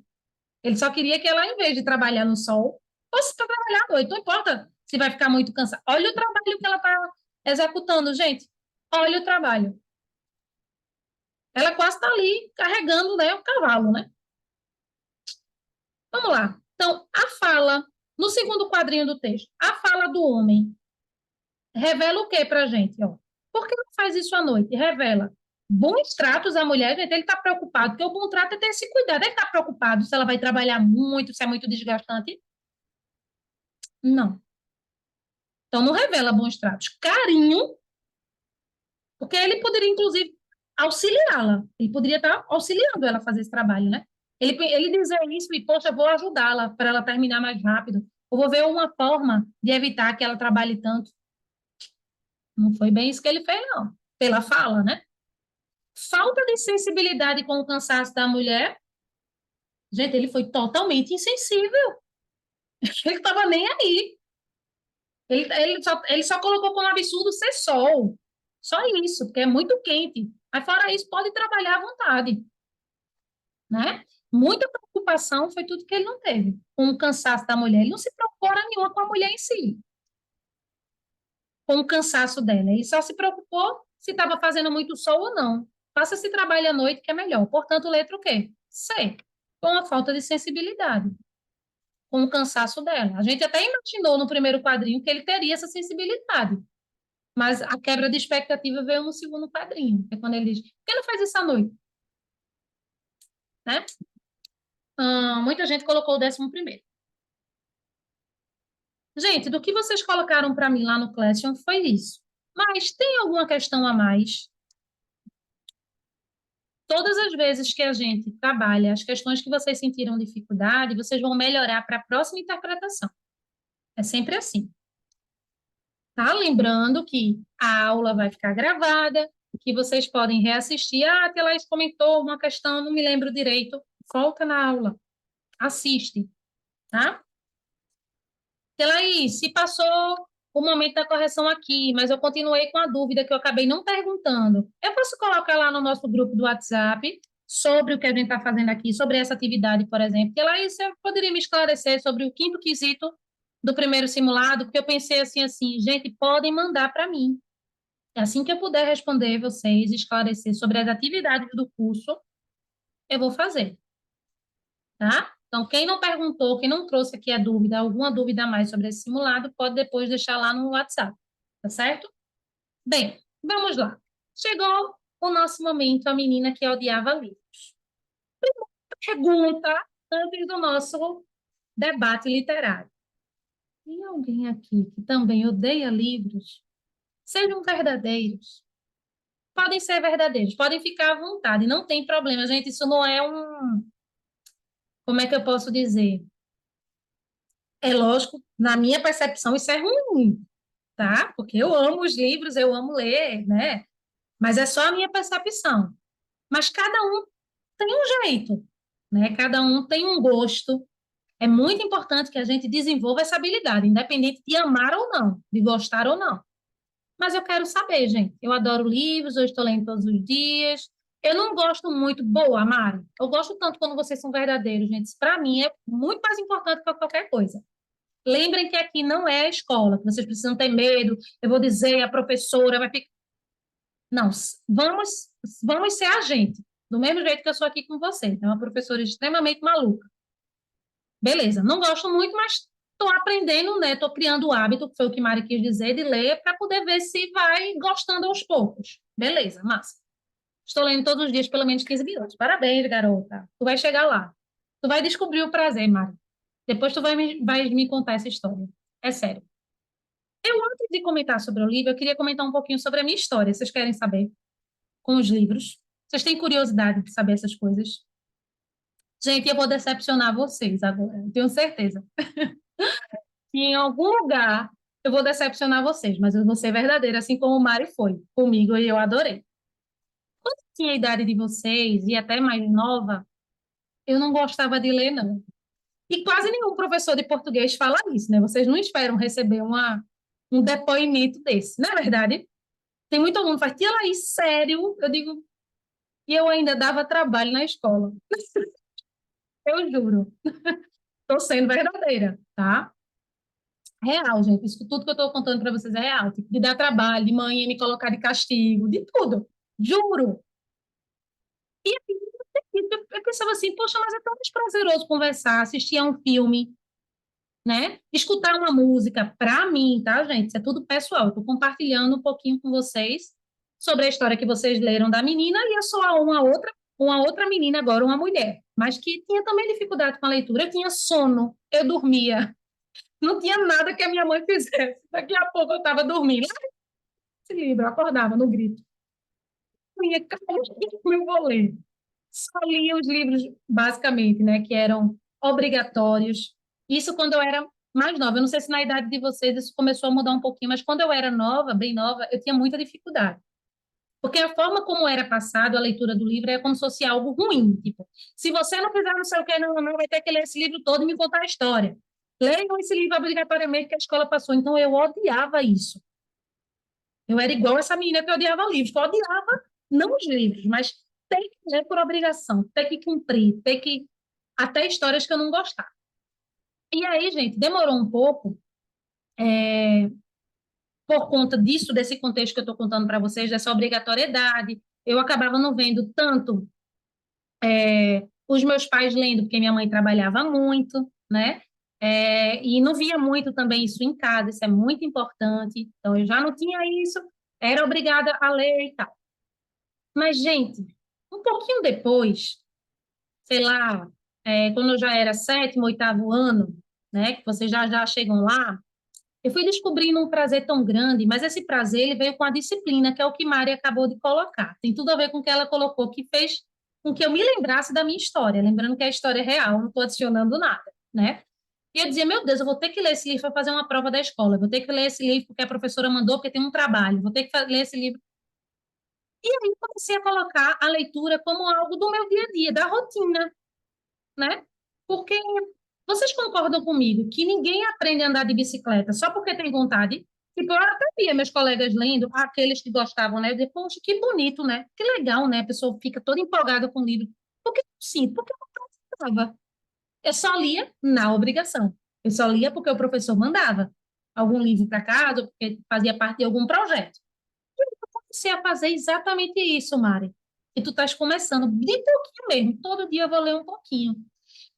Ele só queria que ela, em vez de trabalhar no sol, fosse para trabalhar à noite. Não importa se vai ficar muito cansada. Olha o trabalho que ela está executando, gente. Olha o trabalho. Ela quase está ali carregando, né, o cavalo, né? Vamos lá. Então, a fala, no segundo quadrinho do texto, a fala do homem revela o que para a gente? Ó? Por que não faz isso à noite? Revela bons tratos à mulher, gente, ele está preocupado, porque o bom trato é ter esse cuidado. Ele está preocupado se ela vai trabalhar muito, se é muito desgastante. Não. Então, não revela bons tratos. Carinho, porque ele poderia, inclusive, auxiliá-la. Ele poderia estar auxiliando ela a fazer esse trabalho, né? Ele dizer isso e, poxa, vou ajudá-la para ela terminar mais rápido. Ou vou ver uma forma de evitar que ela trabalhe tanto. Não foi bem isso que ele fez, não. Pela fala, né? Falta de sensibilidade com o cansaço da mulher. Gente, ele foi totalmente insensível. Ele estava nem aí. Ele só colocou como absurdo ser sol. Só isso, porque é muito quente. Mas fora isso, pode trabalhar à vontade. Né? Muita preocupação foi tudo que ele não teve. Com o cansaço da mulher, ele não se preocupou hora nenhuma com a mulher em si, com o cansaço dela. Ele só se preocupou se estava fazendo muito sol ou não. Faça esse trabalho à noite que é melhor. Portanto, letra o quê? C. Com a falta de sensibilidade, com o cansaço dela. A gente até imaginou no primeiro quadrinho que ele teria essa sensibilidade, mas a quebra de expectativa veio no segundo quadrinho, que é quando ele diz: por que não faz isso à noite? Né? Muita gente colocou o 11º. Gente, do que vocês colocaram para mim lá no Classroom foi isso. Mas tem alguma questão a mais? Todas as vezes que a gente trabalha as questões que vocês sentiram dificuldade, vocês vão melhorar para a próxima interpretação. É sempre assim. Tá? Lembrando que a aula vai ficar gravada, que vocês podem reassistir. Ah, a Laís comentou uma questão, não me lembro direito. Volta na aula, assiste, tá? Laís, se passou o momento da correção aqui, mas eu continuei com a dúvida que eu acabei não perguntando. Eu posso colocar lá no nosso grupo do WhatsApp sobre o que a gente está fazendo aqui, sobre essa atividade, por exemplo. Laís, você poderia me esclarecer sobre o quinto quesito do primeiro simulado? Porque eu pensei assim, gente, podem mandar para mim. Assim que eu puder responder vocês, esclarecer sobre as atividades do curso, eu vou fazer, tá? Então, quem não perguntou, quem não trouxe aqui a dúvida, alguma dúvida a mais sobre esse simulado, pode depois deixar lá no WhatsApp, tá certo? Bem, vamos lá. Chegou o nosso momento, a menina que odiava livros. Pergunta antes do nosso debate literário. Tem alguém aqui que também odeia livros? Sejam verdadeiros. Podem ser verdadeiros, podem ficar à vontade, não tem problema, gente. Isso não é um. Como é que eu posso dizer? É lógico, na minha percepção, isso é ruim, tá? Porque eu amo os livros, eu amo ler, né? Mas é só a minha percepção. Mas cada um tem um jeito, né? Cada um tem um gosto. É muito importante que a gente desenvolva essa habilidade, independente de amar ou não, de gostar ou não. Mas eu quero saber, gente. Eu adoro livros, eu estou lendo todos os dias. Eu não gosto muito. Boa, Mari. Eu gosto tanto quando vocês são verdadeiros, gente. Para mim é muito mais importante que qualquer coisa. Lembrem que aqui não é a escola, que vocês precisam ter medo. Eu vou dizer, a professora vai ficar. Não, vamos ser a gente. Do mesmo jeito que eu sou aqui com vocês. É uma professora extremamente maluca. Beleza, não gosto muito, mas estou aprendendo, né? Estou criando o hábito, que foi o que Mari quis dizer, de ler para poder ver se vai gostando aos poucos. Beleza, massa. Estou lendo todos os dias pelo menos 15 minutos. Parabéns, garota. Tu vai chegar lá. Tu vai descobrir o prazer, Mari. Depois tu vai me contar essa história. É sério. Antes de comentar sobre o livro, eu queria comentar um pouquinho sobre a minha história. Vocês querem saber? Com os livros? Vocês têm curiosidade de saber essas coisas? Gente, eu vou decepcionar vocês agora, eu tenho certeza. E em algum lugar eu vou decepcionar vocês, mas eu vou ser verdadeira, assim como o Mari foi comigo e eu adorei. Quando eu tinha a idade de vocês e até mais nova, eu não gostava de ler, não. E quase nenhum professor de português fala isso, né? Vocês não esperam receber um depoimento desse, não é verdade? Tem muito aluno que faz, tia Laís, sério? Eu digo, e eu ainda dava trabalho na escola. Eu juro. Estou sendo verdadeira, tá? Real, gente. Isso tudo que eu estou contando para vocês é real. Tipo, de dar trabalho, de mãe me colocar de castigo, de tudo. Juro. E aí, eu pensava assim, poxa, mas é tão mais prazeroso conversar, assistir a um filme, né? Escutar uma música, para mim, tá, gente? Isso é tudo pessoal. Eu tô compartilhando um pouquinho com vocês sobre a história que vocês leram da menina e eu sou uma outra menina agora, uma mulher, mas que tinha também dificuldade com a leitura. Eu tinha sono, eu dormia. Não tinha nada que a minha mãe fizesse. Daqui a pouco eu estava dormindo. Esse livro, eu acordava no grito. Eu ia, calma, eu vou ler. Só lia os livros, basicamente, né, que eram obrigatórios. Isso quando eu era mais nova. Eu não sei se na idade de vocês isso começou a mudar um pouquinho, mas quando eu era nova, bem nova, eu tinha muita dificuldade. Porque a forma como era passado a leitura do livro é como se fosse algo ruim. Tipo, se você não fizer não sei o que, não, vai ter que ler esse livro todo e me contar a história. Leiam esse livro obrigatoriamente que a escola passou. Então, eu odiava isso. Eu era igual essa menina que odiava livros, que eu odiava não os livros, mas ter que ler por obrigação, ter que cumprir, ter que. até histórias que eu não gostava. E aí, gente, demorou um pouco, por conta disso, desse contexto que eu estou contando para vocês, dessa obrigatoriedade. Eu acabava não vendo tanto os meus pais lendo, porque minha mãe trabalhava muito, né? E não via muito também isso em casa, isso é muito importante. Então, eu já não tinha isso, era obrigada a ler e tal. Mas, gente, um pouquinho depois, sei lá, quando eu já era sétimo, oitavo ano, né? Que vocês já chegam lá, eu fui descobrindo um prazer tão grande, mas esse prazer ele veio com a disciplina, que é o que Mari acabou de colocar. Tem tudo a ver com o que ela colocou, que fez com que eu me lembrasse da minha história, lembrando que a história é real, não estou adicionando nada, né? E eu dizia, meu Deus, eu vou ter que ler esse livro para fazer uma prova da escola, eu vou ter que ler esse livro porque a professora mandou, porque tem um trabalho, vou ter que ler esse livro. E aí eu comecei a colocar a leitura como algo do meu dia a dia, da rotina, né? Porque vocês concordam comigo que ninguém aprende a andar de bicicleta só porque tem vontade? Tipo, eu até via meus colegas lendo, aqueles que gostavam, né? Eu dizia, poxa, que bonito, né? Que legal, né? A pessoa fica toda empolgada com o livro. Por que sim? Porque eu não precisava. Eu só lia na obrigação. Eu só lia porque o professor mandava algum livro para casa, porque fazia parte de algum projeto. E eu comecei a fazer exatamente isso, Mari. E tu estás começando de pouquinho mesmo. Todo dia eu vou ler um pouquinho.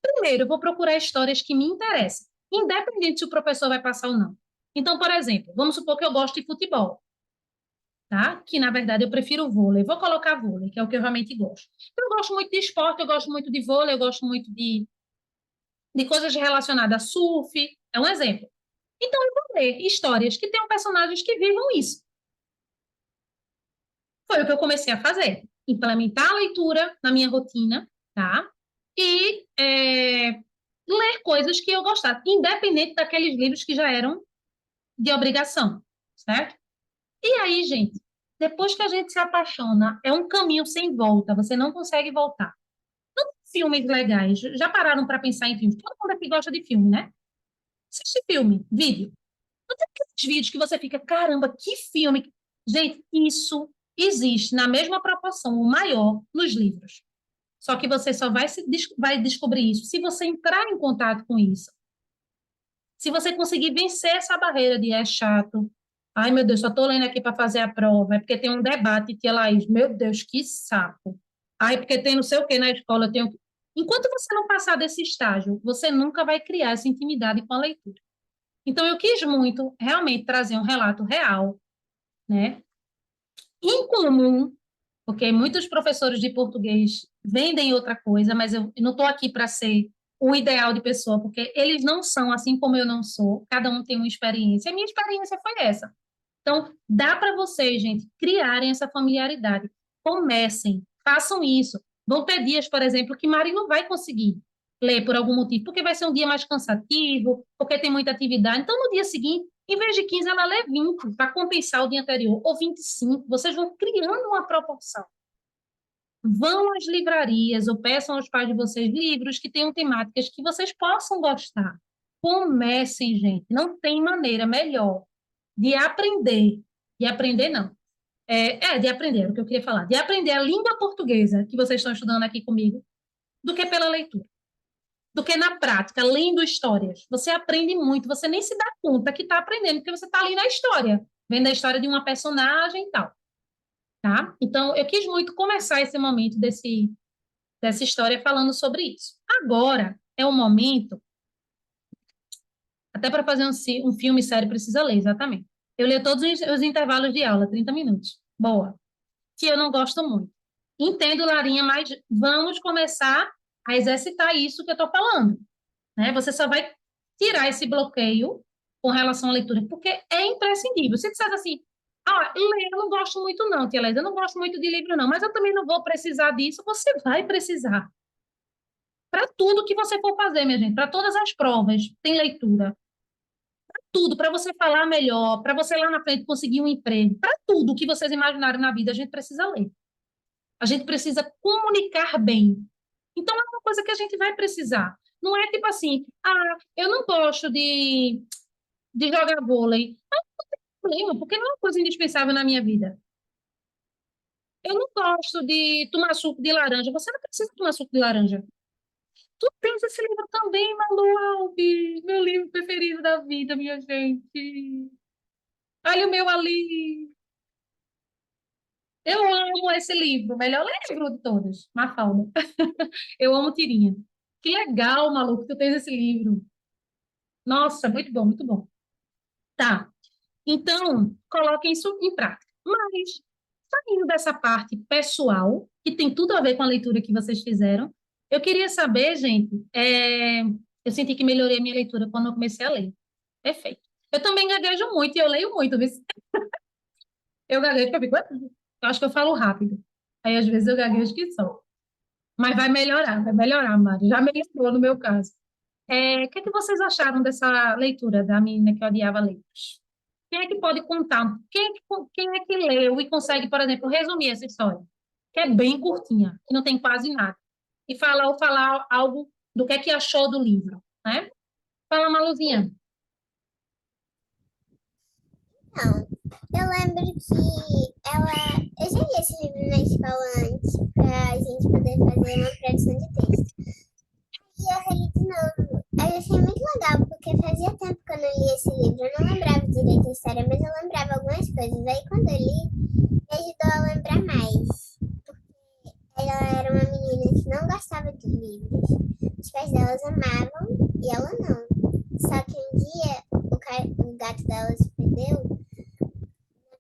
Primeiro, eu vou procurar histórias que me interessem, independente se o professor vai passar ou não. Então, por exemplo, vamos supor que eu gosto de futebol, tá? Que na verdade eu prefiro vôlei. Vou colocar vôlei, que é o que eu realmente gosto. Eu gosto muito de esporte, eu gosto muito de vôlei, eu gosto muito de coisas relacionadas a surf. É um exemplo. Então, eu vou ler histórias que tenham personagens que vivam isso. Foi o que eu comecei a fazer. Implementar a leitura na minha rotina, tá? E ler coisas que eu gostava, independente daqueles livros que já eram de obrigação, certo? E aí, gente, depois que a gente se apaixona, é um caminho sem volta, você não consegue voltar. Filmes legais, já pararam para pensar em filmes? Todo mundo aqui gosta de filme, né? Assiste filme, vídeo. Não tem aqueles vídeos que você fica, caramba, que filme. Gente, isso existe na mesma proporção, o maior, nos livros. Só que você só vai descobrir isso se você entrar em contato com isso. Se você conseguir vencer essa barreira de é chato, ai meu Deus, só estou lendo aqui para fazer a prova, é porque tem um debate, tia Laís, meu Deus, que saco. Ai, porque tem não sei o que na escola, eu tenho. Enquanto você não passar desse estágio, você nunca vai criar essa intimidade com a leitura. Então, eu quis muito realmente trazer um relato real, né? Incomum, porque muitos professores de português vendem outra coisa, mas eu não estou aqui para ser o ideal de pessoa, porque eles não são assim como eu não sou, cada um tem uma experiência. A minha experiência foi essa. Então, dá para vocês, gente, criarem essa familiaridade. Comecem, façam isso. Vão ter dias, por exemplo, que Mari não vai conseguir ler por algum motivo, porque vai ser um dia mais cansativo, porque tem muita atividade. Então, no dia seguinte, em vez de 15, ela lê 20 para compensar o dia anterior, ou 25. Vocês vão criando uma proporção. Vão às livrarias ou peçam aos pais de vocês livros que tenham temáticas que vocês possam gostar. Comecem, gente. Não tem maneira melhor de aprender. De aprender, não. De aprender, é o que eu queria falar. De aprender a língua portuguesa que vocês estão estudando aqui comigo, do que pela leitura. Do que na prática, lendo histórias. Você aprende muito, você nem se dá conta que está aprendendo, porque você está ali na história, vendo a história de uma personagem e tal. Tá? Então, eu quis muito começar esse momento dessa história falando sobre isso. Agora é o momento, até para fazer um filme sério precisa ler, exatamente. Eu leio todos os intervalos de aula, 30 minutos. Boa. Que eu não gosto muito. Entendo, Larinha, mas vamos começar a exercitar isso que eu estou falando. Né? Você só vai tirar esse bloqueio com relação à leitura, porque é imprescindível. Se disser assim, ler eu não gosto muito não, tia Lésia, eu não gosto muito de livro não, mas eu também não vou precisar disso, você vai precisar. Para tudo que você for fazer, minha gente, para todas as provas, tem leitura. Tudo, para você falar melhor, para você lá na frente conseguir um emprego, para tudo que vocês imaginarem na vida, a gente precisa ler. A gente precisa comunicar bem. Então, é uma coisa que a gente vai precisar. Não é tipo assim, eu não gosto de jogar vôlei. Mas não tem problema, porque não é uma coisa indispensável na minha vida. Eu não gosto de tomar suco de laranja. Você não precisa tomar suco de laranja. Tu tens esse livro também, Malu Alves, meu livro preferido da vida, minha gente. Olha o meu ali. Eu amo esse livro, o melhor livro de todos, Mafalda. Eu amo tirinha. Que legal, Malu, que tu tens esse livro. Nossa, muito bom, muito bom. Tá, então, coloquem isso em prática. Mas, saindo dessa parte pessoal, que tem tudo a ver com a leitura que vocês fizeram, eu queria saber, gente, eu senti que melhorei a minha leitura quando eu comecei a ler. Perfeito. Eu também gaguejo muito e eu leio muito, viu? Eu gaguejo porque eu fico, eu acho que eu falo rápido. Aí, às vezes, eu gaguejo que só. Mas vai melhorar, Mari. Já melhorou no meu caso. O que é que vocês acharam dessa leitura da menina que odiava livros? Quem é que pode contar? Quem é que leu e consegue, por exemplo, resumir essa história? Que é bem curtinha, que não tem quase nada. E falar algo do que é que achou do livro, né? Fala, Maluzinha. Não, eu lembro que eu já li esse livro na escola antes, pra gente poder fazer uma produção de texto. E eu reli de novo. Eu achei muito legal, porque fazia tempo que eu não li esse livro. Eu não lembrava direito a história, mas eu lembrava algumas coisas. Aí quando eu li, me ajudou a lembrar mais. Ela era uma menina que não gostava de livros. Os pais delas amavam e ela não. Só que um dia o gato dela se perdeu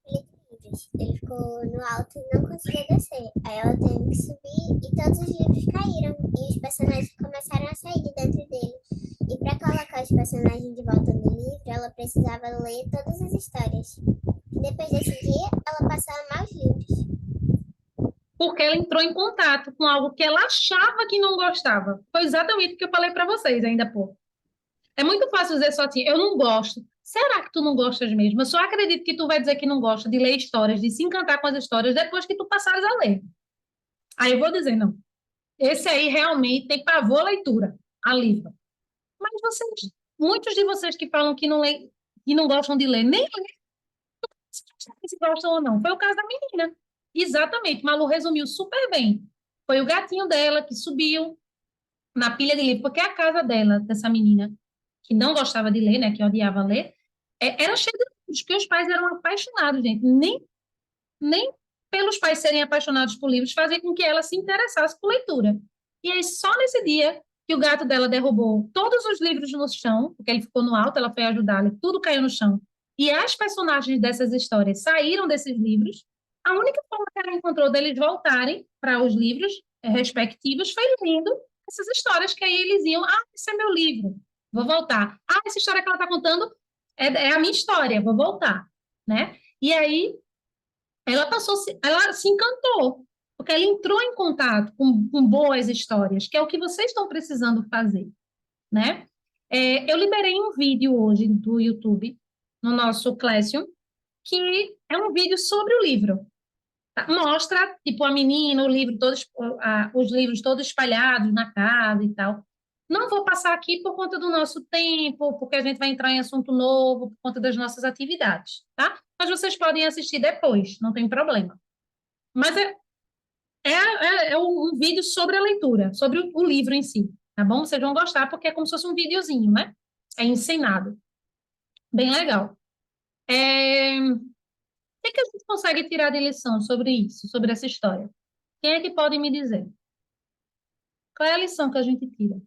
livros. Ele ficou no alto e não conseguia descer. Aí ela teve que subir e todos os livros caíram. E os personagens começaram a sair de dentro dele. E para colocar os personagens de volta no livro, ela precisava ler todas as histórias. E depois desse dia, ela passou a amar os livros. Porque ela entrou em contato com algo que ela achava que não gostava. Foi exatamente o que eu falei para vocês ainda há pouco. É muito fácil dizer só assim, eu não gosto. Será que tu não gostas mesmo? Eu só acredito que tu vai dizer que não gosta de ler histórias, de se encantar com as histórias depois que tu passares a ler. Aí eu vou dizer, não. Esse aí realmente tem pavor à leitura, a livro. Mas vocês, muitos de vocês que falam que não leem, que não gostam de ler, nem lê se gostam ou não. Foi o caso da menina. Exatamente, Malu resumiu super bem. Foi o gatinho dela que subiu na pilha de livro, porque a casa dela, dessa menina, que não gostava de ler, né, que odiava ler, era cheia de livros, porque os pais eram apaixonados, gente. Nem pelos pais serem apaixonados por livros fazia com que ela se interessasse por leitura. E aí, só nesse dia que o gato dela derrubou todos os livros no chão, porque ele ficou no alto, ela foi ajudá-la, tudo caiu no chão. E as personagens dessas histórias saíram desses livros. A única forma que ela encontrou deles voltarem para os livros respectivos foi lendo essas histórias, que aí eles iam, esse é meu livro, vou voltar. Essa história que ela está contando é a minha história, vou voltar, né? E aí ela se encantou, porque ela entrou em contato com boas histórias, que é o que vocês estão precisando fazer, né? Eu liberei um vídeo hoje do YouTube, no nosso Classroom, que é um vídeo sobre o livro. Tá? Mostra, tipo, a menina, o livro todos, os livros todos espalhados na casa e tal. Não vou passar aqui por conta do nosso tempo, porque a gente vai entrar em assunto novo, por conta das nossas atividades, tá? Mas vocês podem assistir depois, não tem problema. Mas é um vídeo sobre a leitura, sobre o livro em si, tá bom? Vocês vão gostar, porque é como se fosse um videozinho, né? É encenado. Bem legal. O que a gente consegue tirar de lição sobre isso, sobre essa história? Quem é que pode me dizer? Qual é a lição que a gente tira?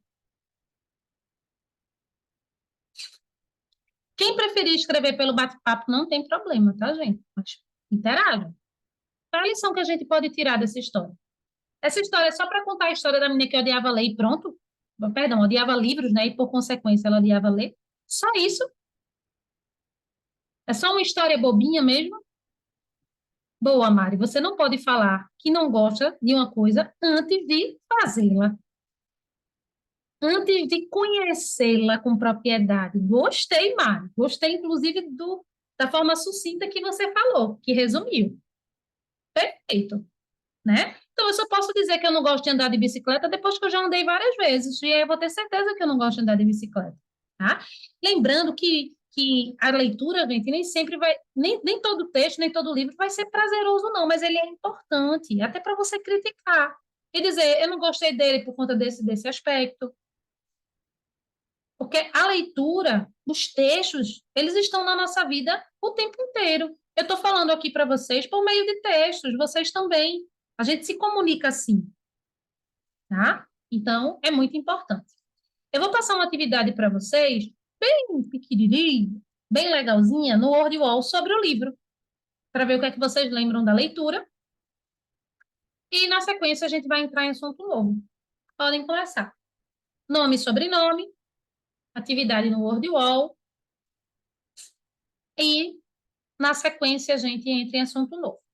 Quem preferir escrever pelo bate-papo não tem problema, tá, gente? Mas interajam. Qual é a lição que a gente pode tirar dessa história? Essa história é só para contar a história da menina que odiava ler e pronto? Perdão, odiava livros, né? E por consequência ela odiava ler. Só isso? É só uma história bobinha mesmo? Boa, Mari, você não pode falar que não gosta de uma coisa antes de fazê-la, antes de conhecê-la com propriedade. Gostei, Mari. Gostei, inclusive, da forma sucinta que você falou, que resumiu. Perfeito, né? Então, eu só posso dizer que eu não gosto de andar de bicicleta depois que eu já andei várias vezes, e aí eu vou ter certeza que eu não gosto de andar de bicicleta, tá? Lembrando que a leitura, gente, nem sempre vai, nem todo texto, nem todo livro vai ser prazeroso, não, mas ele é importante, até para você criticar e dizer, eu não gostei dele por conta desse aspecto, Porque a leitura, os textos, eles estão na nossa vida o tempo inteiro. Eu estou falando aqui para vocês por meio de textos, vocês também. A gente se comunica assim, tá? Então, é muito importante. Eu vou passar uma atividade para vocês, bem pequenininha, bem legalzinha, no Wordwall sobre o livro, para ver o que é que vocês lembram da leitura. E, na sequência, a gente vai entrar em assunto novo. Podem começar. Nome e sobrenome, atividade no Wordwall, e, na sequência, a gente entra em assunto novo.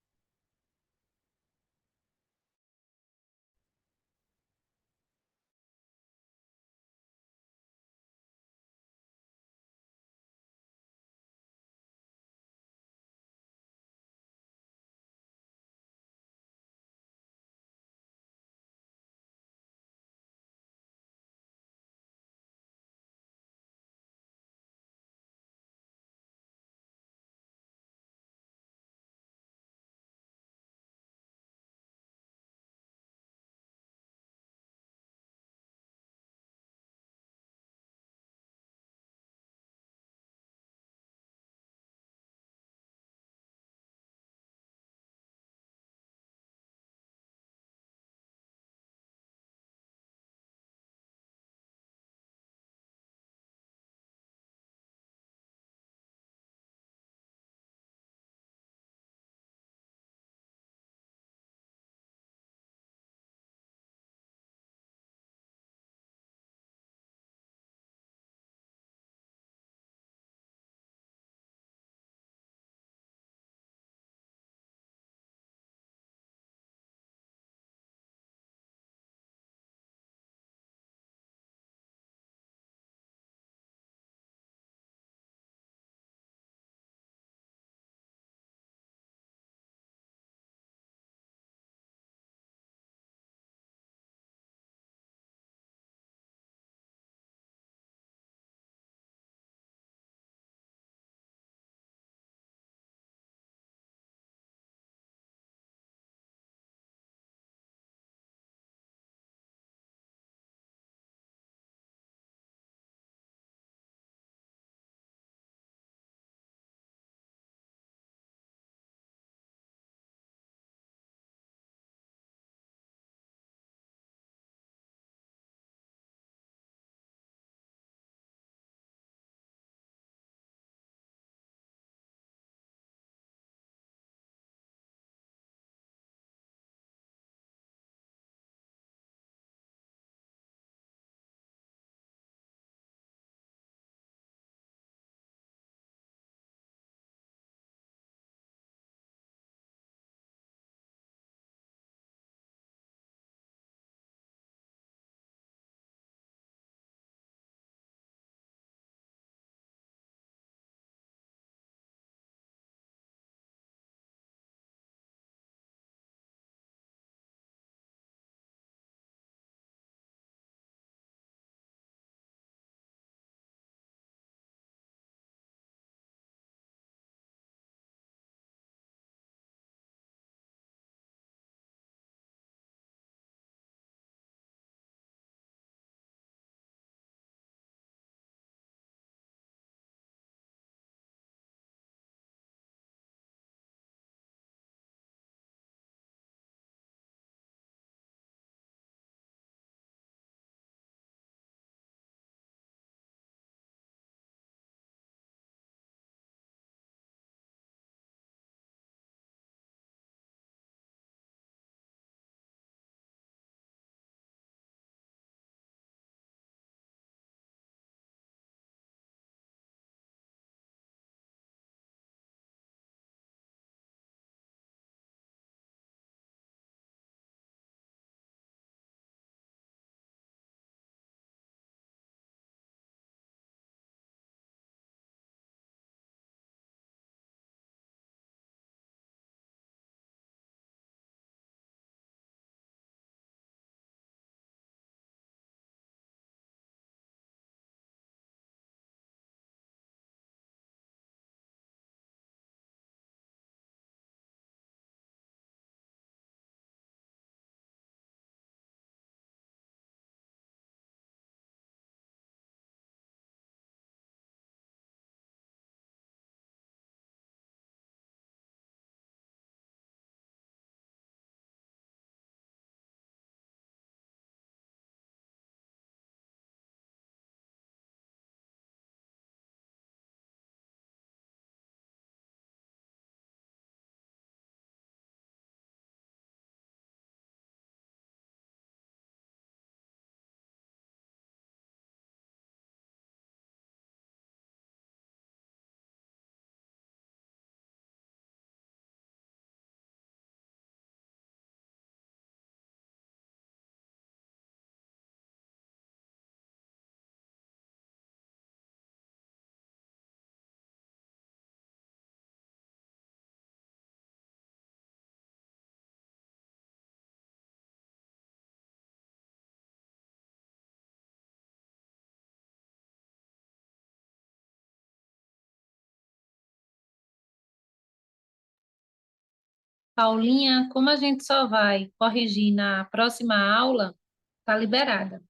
Paulinha, como a gente só vai corrigir na próxima aula, tá liberada.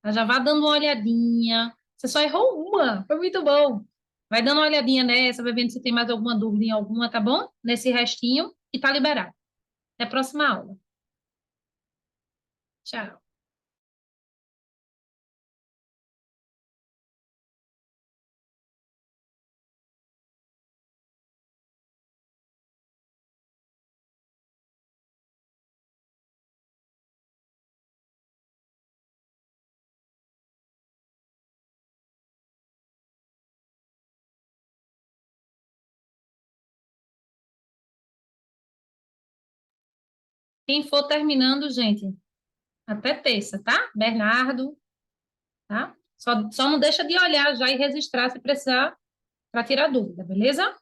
Mas já vá dando uma olhadinha. Você só errou uma, foi muito bom. Vai dando uma olhadinha nessa, vai vendo se tem mais alguma dúvida em alguma, tá bom? Nesse restinho e tá liberado. Até a próxima aula. Tchau. Quem for terminando, gente, até terça, tá? Bernardo, tá? Só não deixa de olhar já e registrar se precisar para tirar dúvida, beleza?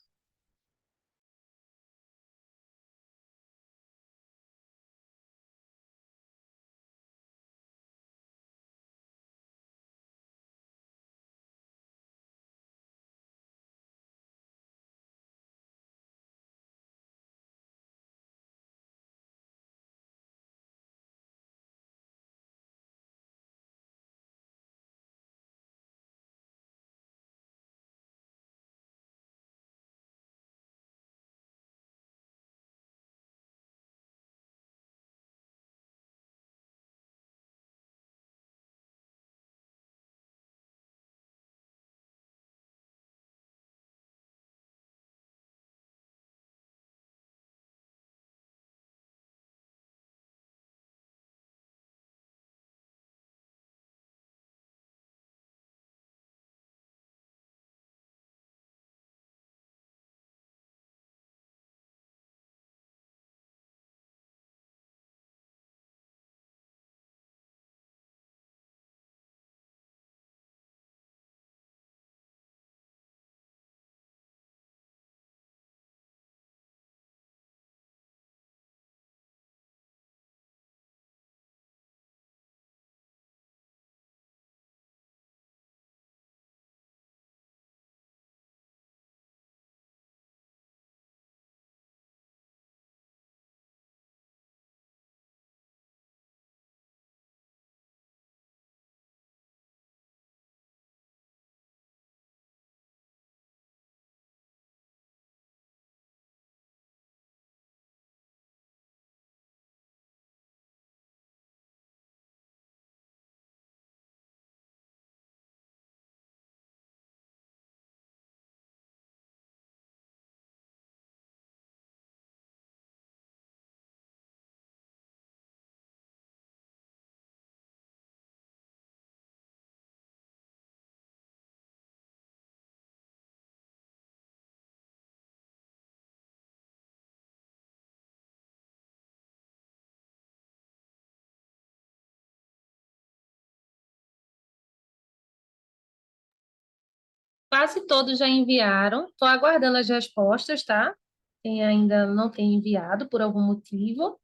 Quase todos já enviaram. Estou aguardando as respostas, tá? Quem ainda não tem enviado por algum motivo.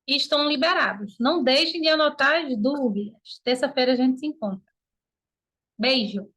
E estão liberados. Não deixem de anotar as dúvidas. Terça-feira a gente se encontra. Beijo.